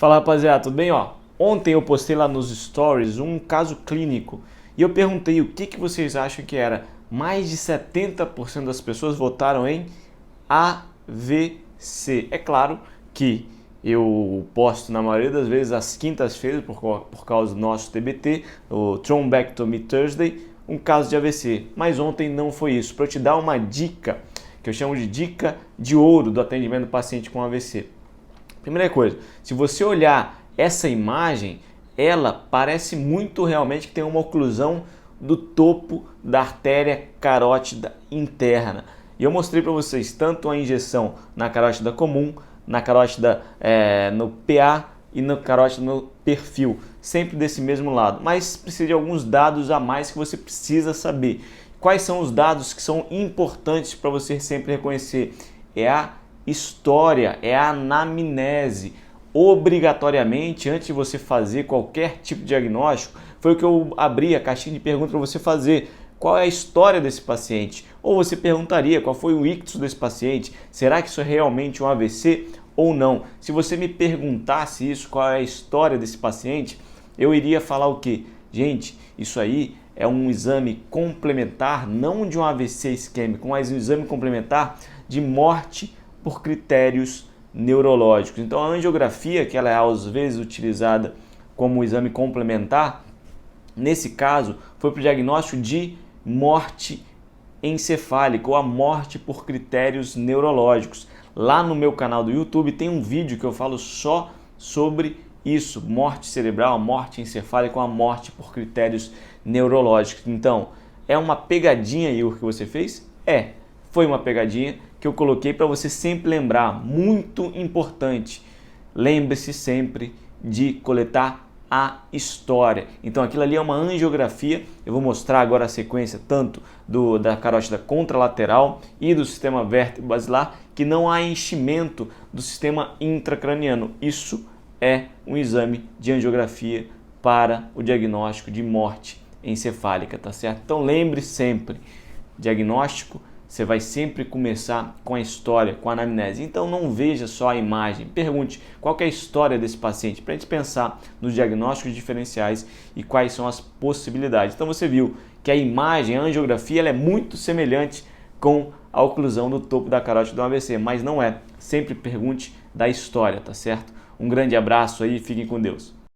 Fala, rapaziada, tudo bem? Ontem eu postei lá nos stories um caso clínico e eu perguntei o que vocês acham que era. Mais de 70% das pessoas votaram em AVC. É claro que eu posto na maioria das vezes às quintas-feiras, por causa do nosso TBT, o Thrombectomy Thursday, um caso de AVC. Mas ontem não foi isso. Para eu te dar uma dica, que eu chamo de dica de ouro do atendimento do paciente com AVC. Primeira coisa, se você olhar essa imagem, ela parece muito realmente que tem uma oclusão do topo da artéria carótida interna. E eu mostrei para vocês tanto a injeção na carótida comum, na carótida no PA e na carótida no perfil, sempre desse mesmo lado. Mas precisa de alguns dados a mais que você precisa saber. Quais são os dados que são importantes para você sempre reconhecer? É a história, é a anamnese. Obrigatoriamente, antes de você fazer qualquer tipo de diagnóstico, foi o que eu abri a caixinha de perguntas para você fazer. Qual é a história desse paciente? Ou você perguntaria qual foi o ictus desse paciente? Será que isso é realmente um AVC ou não? Se você me perguntasse isso, qual é a história desse paciente, eu iria falar o quê? Gente, isso aí é um exame complementar, não de um AVC isquêmico, mas um exame complementar de morte por critérios neurológicos. Então a angiografia, que ela é às vezes utilizada como exame complementar, nesse caso foi para o diagnóstico de morte encefálica ou a morte por critérios neurológicos. Lá no meu canal do YouTube tem um vídeo que eu falo só sobre isso, morte cerebral, morte encefálica ou a morte por critérios neurológicos. Então, é uma pegadinha, Igor, que você fez? Foi uma pegadinha que eu coloquei para você sempre lembrar, muito importante. Lembre-se sempre de coletar a história. Então aquilo ali é uma angiografia. Eu vou mostrar agora a sequência tanto da carótida contralateral e do sistema vértebro-basilar, que não há enchimento do sistema intracraniano. Isso é um exame de angiografia para o diagnóstico de morte encefálica, tá certo? Então lembre sempre, diagnóstico, você vai sempre começar com a história, com a anamnese. Então não veja só a imagem, pergunte qual é a história desse paciente, para a gente pensar nos diagnósticos diferenciais e quais são as possibilidades. Então você viu que a imagem, a angiografia, ela é muito semelhante com a oclusão do topo da carótida do AVC, mas não é. Sempre pergunte da história, tá certo? Um grande abraço aí, fiquem com Deus.